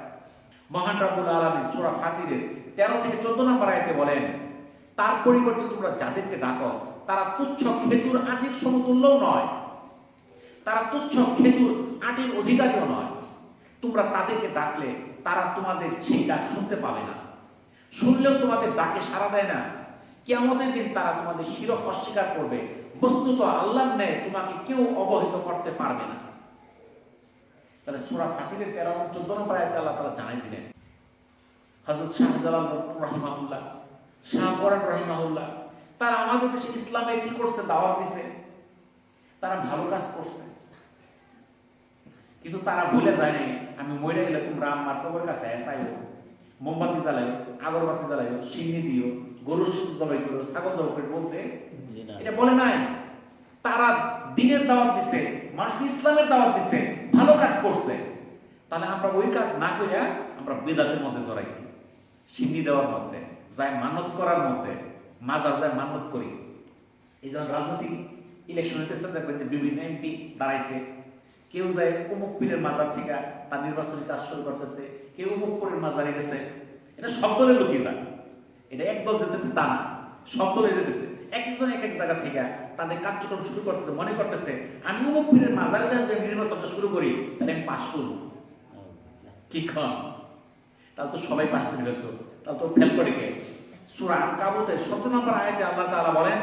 মহান রাব্বুল আলামিন সূরা ফাতিরের 13 থেকে 14 নম্বর আয়াতে বলেন, তার পরিবর্তে তোমরা যাদেরকে ডাকো তারা তুচ্ছ খেজুর আঁটির সমতুল্যও নয়, তারা তুচ্ছ খেজুর আঁটির অধিকারীও নয়। তোমরা তাদেরকে ডাকলে তারা তোমাদের সেই ডাক শুনতে পাবে না, শুনলেও তোমাদের ডাকে সাড়া দেয় না। কিয়ামতের দিন তারা তোমাদের শিরক অস্বীকার করবে। বস্তুত আল্লাহর ন্যায় তোমাকে কেউ অবহিত করতে পারবে না। তাহলে সূরা ফাতিরের 13 এবং 14 নম্বর আয়াতে আল্লাহ তাআলা জানাই দিলেন। হযরত শাহজালাল রাহিমাহুল্লাহ, শাহ পরান রাহিমাহুল্লাহ, তারা আমাদের দেশে ইসলামে কি করছে? দাওয়াত দিছে, তারা ভালো কাজ করছে। কিন্তু তারা ভুলে যায় নাই আমি মরে গেলে তোমরা আমার কবরের কাছে এসাইও, মোমবাতি জ্বালাইও, আগরবাতি জ্বালাইও, সিন্নি দিও, গরু জবাই করো, ছাগল জবাই করে বলছে? এটা বলে নাই। তারা দ্বীনের দাওয়াত দিছে, মানুষ ইসলামের দাওয়াত দিছে, ভালো কাজ করছে। তাহলে আমরা ওই কাজ না করিয়া আমরা বিদআতের মধ্যে জড়াইছি, সিন্নি দেওয়ার মধ্যে, যায় মানত করার মধ্যে, মাজার যায় মানত করি। এই যখন রাজনৈতিক ইলেকশন হইতেছে দেখবেন যে বিভিন্ন এমপি দাঁড়াইছে, কেউ যায় অমুক পীরের মাজার থেকে তার নির্বাচনী কাজ শুরু করতেছে, কেউ অমুক পীরের মাজারে গেছে। এটা সব দলের লোকই যায়, এটা একদল যেতেছে তা না, সব দলে যেতেছে। একজন এক এক জায়গা থেকে তাদের কার্যক্রম শুরু করতেছে, মনে করতেছে আমি অমুক পীরের মাজারে যে নির্বাচনটা শুরু করি তাহলে আমি পাশ করবো। কি কন? তাহলে তো সবাই পাশ করে ফেলতো, তাহলে তো ফেল করে কে? সূরা আনকাবুতের 17 নম্বর আয়াতে আল্লাহ তাআলা বলেন,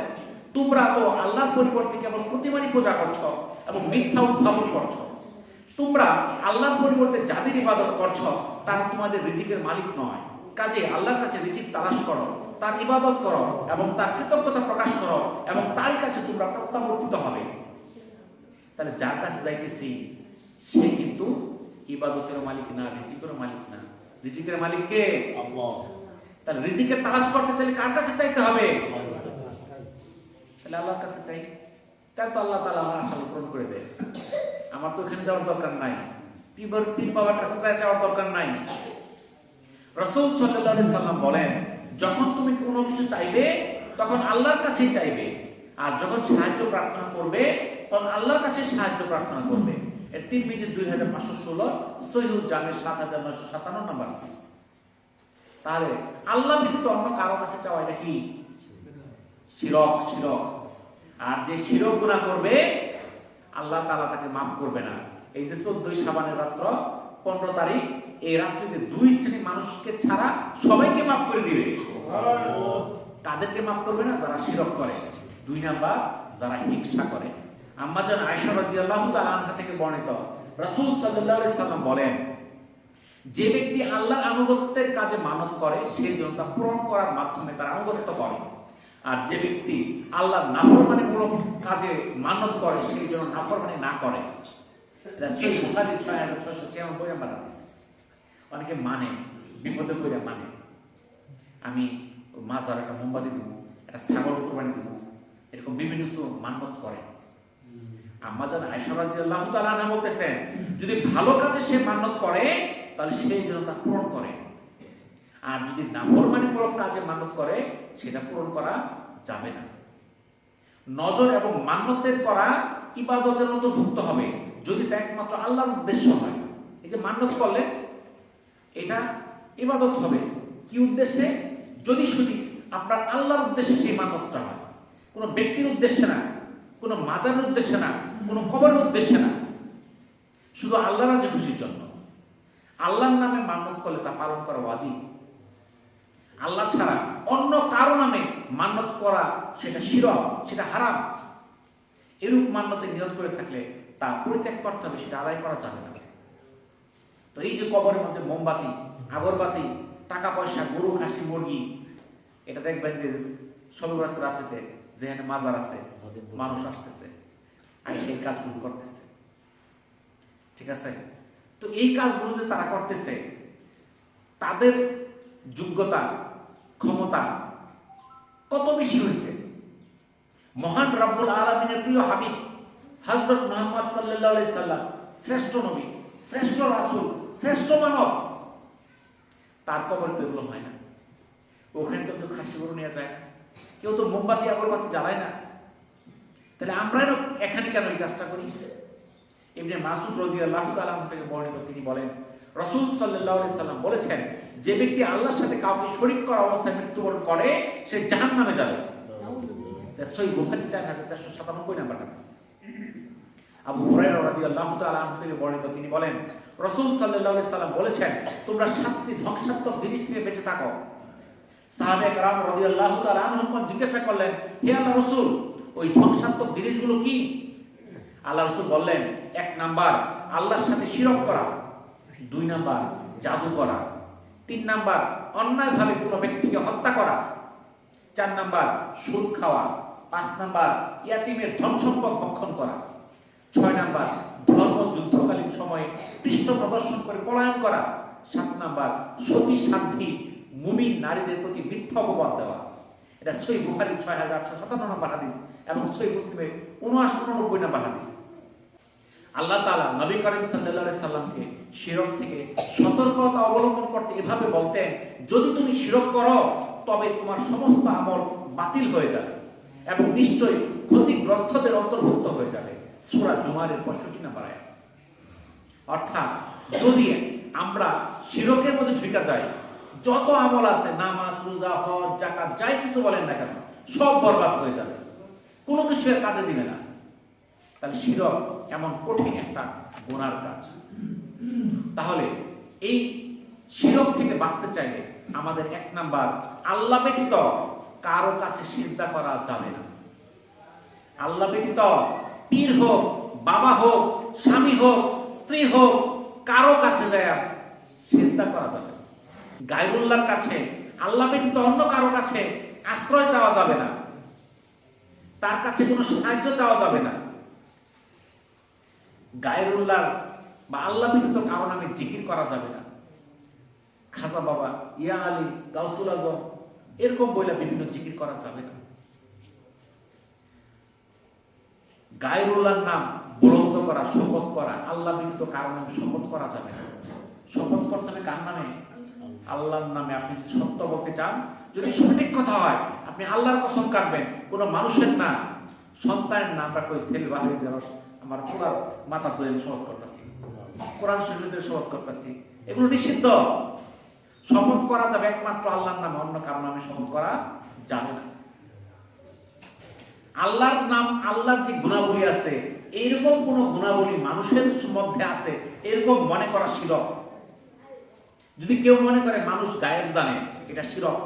তোমরা তো আল্লাহর পরিবর্তে কেবল প্রতিমারই পূজা করছো এবং মিথ্যা উদ্ভাবন করছো। তোমরা আল্লাহর পরিবর্তে যাদের ইবাদত করছো তারা তোমাদের রিজিকের মালিক নয়। কাজে আল্লাহর কাছে রিজিক তালাশ করো, তার ইবাদত করো এবং তার কৃতজ্ঞতা প্রকাশ করো এবং তার কাছে তোমরা প্রত্যাবর্তিত হবে। তাহলে যার কাছে যাইতেছি সে কিন্তু ইবাদতের মালিক না, রিজিকের মালিক না। রিজিকের মালিক কে? আল্লাহ। তাহলে রিজিকের তালাশ করতে চাইলে কার কাছে চাইতে হবে? তাহলে আল্লাহর কাছে চাই, তাই তো আল্লাহ তাআলা আমার আশা পূরণ করে দেয়। আমার তো ওখানে যাওয়ার দরকার নাই, পীর বাবার কাছে যাওয়ার দরকার নাই। রাসূল সাল্লাল্লাহু আলাইহি সাল্লাম বলেন, যখন তুমি কোনো কিছু চাইবে তখন আল্লাহর কাছেই চাইবে, আর যখন সাহায্য প্রার্থনা করবে তখন আল্লাহর কাছে সাহায্য প্রার্থনা করবে। এর তিরমিজি 2516, সহিহুল জামি 7957 নম্বর হাদিস। তাহলে আল্লাহ ব্যতীত অন্য কারো কাছে চাওয়া এটা কি? শিরক, শিরক। আর যে শিরক গুনাহ করবে আল্লাহ তাআলা তাকে মাফ করবে না। এই যে 14 শাবানের রাত্র 15 তারিখ এই রাত্রিতে দুই শ্রেণী মানুষকে ছাড়া সবাইকে মাফ করে দিবে। তাদেরকে মাফ করবে না যারা শিরক করে, 2 নাম্বার যারা হিংসা করে। আম্মা জান আয়েশা রাদিয়াল্লাহু তাআলা আনহা থেকে বর্ণিত, রাসূল সাল্লাল্লাহু আলাইহি সাল্লাম বলেন, যে ব্যক্তি আল্লাহর আনুগত্যের কাজে মানত করে সেই জন্য তা পূরণ করার মাধ্যমে তার আনুগত্য করে, আর যে ব্যক্তি আল্লাহর নাফরমানিমূলক কাজে মানত করে সেই জন্য নাফরমানি না করে। এটা সহিহ বুখারী 6696 নম্বর হাদিস। অনেকে মানে বিপদে পড়ে মানে, আমি মাজার একটা মোমবাতি দেবো, একটা ছাগল কোরবানি দেবো, এরকম বিভিন্ন কিছু মানত করে। আম্মা জান আয়েশা রাদিয়াল্লাহু তাআলা আনহা বলতেছেন, যদি ভালো কাজে সে মানত করে তাহলে সেই জন্য তা পূরণ করে, আর যদি নাফরমানিমূলক কাজে মানত করে সেটা পূরণ করা যাবে না। নজর এবং মান্যতের করা ইবাদতের অন্তর্ভুক্ত হবে যদি তা একমাত্র আল্লাহর উদ্দেশ্য হয়। এই যে মান্যত করলে এটা ইবাদত হবে, কি উদ্দেশ্যে? যদি শুধু আপনার আল্লাহর উদ্দেশ্যে সেই মান্যতটা হয়, কোনো ব্যক্তির উদ্দেশ্যে না, কোনো মাজারের উদ্দেশ্যে না, কোনো কবরের উদ্দেশ্যে না, শুধু আল্লাহর রাজি খুশির জন্য। আল্লাহর নামে মান্যত করলে তা পালন করা ওয়াজিব। আল্লাহ ছাড়া অন্য কারো নামে মান্যত করা সেটা শিরক, সেটা হারাম। এরূপ মান্যতে নিয়ত করে থাকলে তা পরিত্যাগ করতে হবে, সেটা আদায় করা যাবে না। তো এই যে কবরের মধ্যে মোমবাতি, আগরবাতি, টাকা পয়সা, গরু, খাসি, মুরগি, এটা দেখবেন যে সবে বরাত রাত্রিতে যেখানে মাজার আছে মানুষ আসতেছে আর সেই কাজগুলো করতেছে, ঠিক আছে? তো এই কাজগুলো যে তারা করতেছে, তাদের যোগ্যতা ক্ষমতা কত বেশি হয়েছে। মহান রব্বুল আলামিনের প্রিয় হাবিব হযরত মুহাম্মদ সাল্লাল্লাহু আলাইহি সাল্লাম, শ্রেষ্ঠ নবী, শ্রেষ্ঠ রাসূল, শ্রেষ্ঠ মানব, তার কবরে তো এগুলো হয় না। ওখানে তো কেউ খাসি গরু নিয়ে যায় না, কেউ তো মোমবাতি আগরবাতি জ্বালায় না। তাহলে আমরা এখানে কেন এই কাজটা করি? ইবনে মাসউদ রাদিয়াল্লাহু তাআলা থেকে বর্ণিত, তিনি বলেন, রাসূল সাল্লাল্লাহু আলাইহি সাল্লাম বলেছেন, যে ব্যক্তি আল্লাহর সাথে কাউকে শরীক করা অবস্থায় মৃত্যুবরণ করে সে জাহান্নামে যাবে। সহিহ বুখারী 4497 নম্বর হাদিস। আবু হুরায়রা রাদিয়াল্লাহু তাআলা থেকে বর্ণিত, তিনি বলেন, রাসূল সাল্লাল্লাহু আলাইহি সাল্লাম বলেছেন, তোমরা 7টি ধ্বংসাত্মক জিনিস নিয়ে বেঁচে থাকো। সাহাবায়ে কেরাম রাদিয়াল্লাহু তাআলা আনহুম জিজ্ঞাসা করলেন, হে আল্লাহর রাসূল, ওই ধ্বংসাত্মক জিনিসগুলো কি? আল্লাহ রাসূল বললেন, 1 নাম্বার আল্লাহর সাথে শিরক করা, 2 নাম্বার জাদু করা, 3 নাম্বার অন্যায়ভাবে কোনো ব্যক্তিকে হত্যা করা, 4 নাম্বার সুদ খাওয়া, 5 নাম্বার ইয়াতীমের ধন সম্পদ ভক্ষণ করা, 6 নাম্বার ধর্ম যুদ্ধকালীন সময়ে পৃষ্ঠ প্রদর্শন করে পলায়ন করা, 7 নাম্বার সতী সাধ্বী মুমিন নারীদের প্রতি মিথ্যা অপবাদ দেওয়া। এটা সহিহ বুখারী 6857 নম্বর হাদিস এবং সহিহ মুসলিমের 79 নম্বর হাদিস। আল্লাহ তাআলা নবী করিম সাল্লাল্লাহু আলাইহি সাল্লামকে শিরক থেকে সতর্কতা অবলম্বন করতে এভাবে বলতেন, যদি তুমি শিরক করো তবে তোমার সমস্ত আমল বাতিল হয়ে যাবে এবং নিশ্চয়ই ক্ষতিগ্রস্তদের অন্তর্ভুক্ত হয়ে যাবে। সূরা জুমারের 65 নম্বর আয়াত। অর্থাৎ যদি আমরা শিরকের মধ্যে ঝুঁকা যাই, যত আমল আছে, নামাজ, রোজা, হজ, যাকাত, যাই কিছু বলেন না কেন, সব বরবাদ হয়ে যাবে, কোনো কিছু এর কাজে দিবে না। তাহলে শিরক এমন কঠিন একটা গুনার কাজ। তাহলে এই শিরক থেকে বাঁচতে চাইলে আমাদের 1 নাম্বার, আল্লাহ ব্যতীত কারো কাছে সিজদা করা যাবে না। আল্লাহ ব্যতীত পীর হোক, বাবা হোক, স্বামী হোক, স্ত্রী হোক, কারো কাছে যায় সিজদা করা যাবে না। গায়রুল্লাহর কাছে, আল্লাহ ব্যতীত অন্য কারো কাছে আশ্রয় চাওয়া যাবে না, তার কাছে কোনো সাহায্য চাওয়া যাবে না। গায়রুল্লাহ বা আল্লাহ ব্যতীত কারো নামে জিকির করা যাবে না। খাজা বাবা, ইয়া আলী, গাউসুল আজম, এরকম বইলা বিভিন্ন জিকির করা যাবে না। গায়রুল্লাহর নাম বুলন্দ করা, শপথ করা, আল্লাহ ব্যতীত কারো নামে শপথ করা যাবে না। শপথ করতে হবে কার নামে? আল্লাহর নামে। আপনি যদি সত্য বলতে চান, যদি সঠিক কথা হয়, আপনি আল্লাহর কসম কাটবেন, কোনো মানুষের না, সন্তানের নাম। আমরা কই ফেল বাহির আমার পুরা মাথা ধরে শপথ করতেছি, কোরআন শরীফের শপথ করতেছি, এগুলো নিষিদ্ধ। শপথ করা যাবে একমাত্র আল্লাহর নামে, অন্য কারো নামে শপথ করা যাবে না। আল্লাহর নাম, আল্লাহর যে গুণাবলী আছে, এইরকম কোন গুণাবলী মানুষের মধ্যে আছে এরকম মনে করা শিরক। যদি কেউ মনে করে মানুষ গায়েব জানে, এটা শিরক।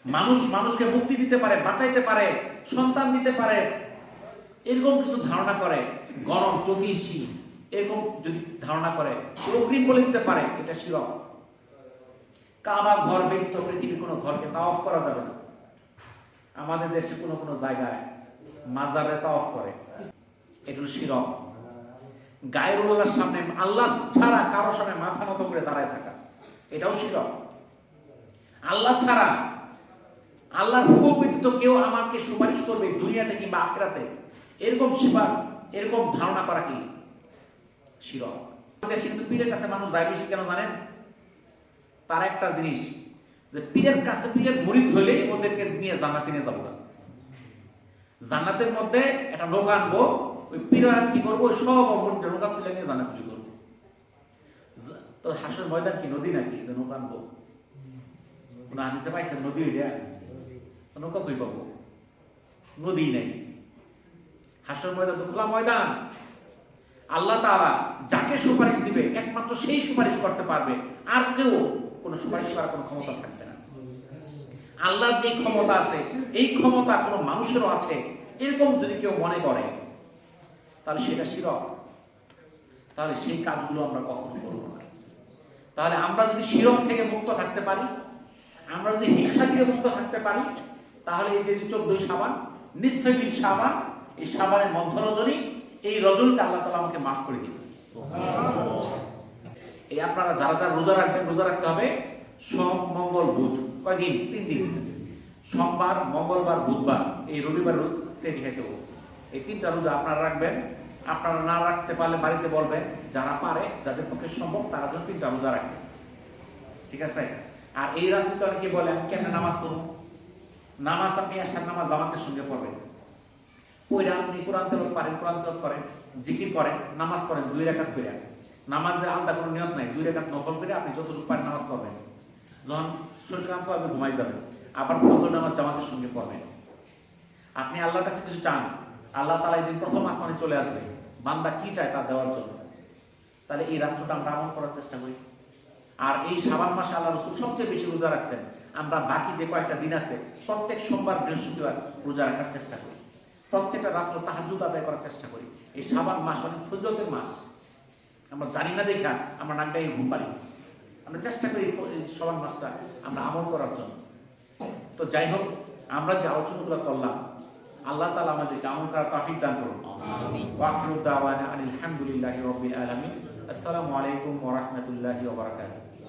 মানুষ মানুষকে মুক্তি দিতে পারে, বাঁচাইতে পারে, সন্তান দিতে পারে, এরকম কিছু ধারণা করে, গণন জ্যোতিষী এরকম যদি ধারণা করে, অগ্নি বলে দিতে পারে, এটা শিরক। কাবা ঘর ব্যতীত পৃথিবীর কোনো ঘরকে তাওয়াফ করা যাবে না। আমাদের দেশে কোনো কোনো জায়গায় মাজারে তাওয়াফ করে, এগুলো শিরক। গায়রুল্লাহর সামনে, আল্লাহ ছাড়া কারো সামনে মাথা নত করে দাঁড়ায় থাকা, এটাও শিরক। আল্লাহ ছাড়া, আল্লাহর হুকুম ব্যতীত কেউ আমাকে সুপারিশ করবে দুনিয়াতে কিংবা আখিরাতে, এরকম ধারণা করা কি শিরক। দেশে কিন্তু পীরের কাছে মানুষ যায় বেশি কেন জানেন? তার একটা জিনিস, যে পীরের কাছে, পীরের মুরিদ হলেই ওদেরকে নিয়ে জান্নাতে নিয়ে যাবো না। জান্নাতের মধ্যে একটা নৌকা আনবো, ওই পীর কি করবো, সব অমরটা নৌকা তুলে নিয়ে জান্নাত তুলি করবো। তো হাসর ময়দান কি নদী নাকি যে নৌকা আনবো? কোন হাদিসে পাইছেন নদী? এটা নৌকা কই পাবো? নদী নাই। হাসর ময়দান তো খোলা ময়দান। আল্লাহ তাআলা যাকে সুপারিশ দিবে একমাত্র সেই সুপারিশ করতে পারবে, আর কেউ কোনো সুপারিশ করার কোনো ক্ষমতা থাকবে না। আল্লাহর যে ক্ষমতা আছে, এই ক্ষমতা কোনো মানুষেরও আছে, এরকম যদি কেউ মনে করে তাহলে সেটা শিরক। তাহলে সেই কাজগুলো আমরা কখনো করব না। তাহলে আমরা যদি শিরক থেকে মুক্ত থাকতে পারি, আমরা যদি হিংসা থেকে মুক্ত থাকতে পারি, তাহলে এই যে 14 শাবান, নিসফে শাবান, এই শাবানের মধ্য রজনী, এই রজনীতে আল্লাহ তাআলা আমাকে মাফ করে দিবেন। এই আপনারা যারা যারা রোজা রাখবেন, রোজা রাখতে হবে সোম, মঙ্গল, বুধ, কয়দিন? 3 দিন। সোমবার, মঙ্গলবার, বুধবার, এই রবিবার থেকে খেতে হবে। এই 3টা রোজা আপনারা রাখবেন। আপনারা না রাখতে পারলে বাড়িতে বলবেন, যারা পারে, যাদের পক্ষে সম্ভব, তারা যেন 3টা রোজা রাখবে। ঠিক আছে? আর এই রাত্রিতে অনেকে বলে আমি কেন নামাজ পড়ব? নামাজ আপনি এশার নামাজ জামাতের সঙ্গে পড়বেন। কইরা আপনি কোরআন তেলাওয়াত পারেন, কোরআন তেলাওয়াত করেন, জিকির করেন, নামাজ পড়েন 2 রাকাত করে। নামাজে আলাদা কোনো নিয়ত নাই, 2 রাকাত নফল করে আপনি যতটুকু পারেন নামাজ পড়বেন। যখন শরীর ক্লান্ত হবে ঘুমাই যাবেন, আবার ফজর নামাজ জামাতের সঙ্গে পড়বেন। আপনি আল্লাহর কাছে কিছু চান, আল্লাহ তাআলা এই দিন প্রথম আসমানে চলে আসবে বান্দা কি চায় তা দেওয়ার জন্য। তাহলে এই রাত্রটা আমরা আমল করার চেষ্টা করি। আর এই শাবান মাসে আল্লাহ রাসূল সবচেয়ে বেশি রোজা রাখছেন। আমরা বাকি যে কয়েকটা দিন আছে, প্রত্যেক সোমবার, বৃহস্পতিবার রোজা রাখার চেষ্টা করি। প্রত্যেকটা রাত্র তাহাজ্জুদ আদায় করার চেষ্টা করি। এই শাবান মাস অনেক ফজিলতের মাস। আমরা জানি না দেখা আমরা নাক ডাকিয়ে ঘুম পারি। আমরা চেষ্টা করি এই শাবান মাসটা আমরা আমল করার জন্য। তো যাই হোক, আমরা যে আলোচনাগুলো করলাম, আল্লাহ তাআলা আমাদেরকে আমল করার তৌফিক দান করুন। আমিন। ওয়া আখিরু দাওয়ানা আলহামদুলিল্লাহি রাব্বিল আলামিন। আসসালামু আলাইকুম ওয়া রাহমাতুল্লাহি ওয়া বারাকাতুহু।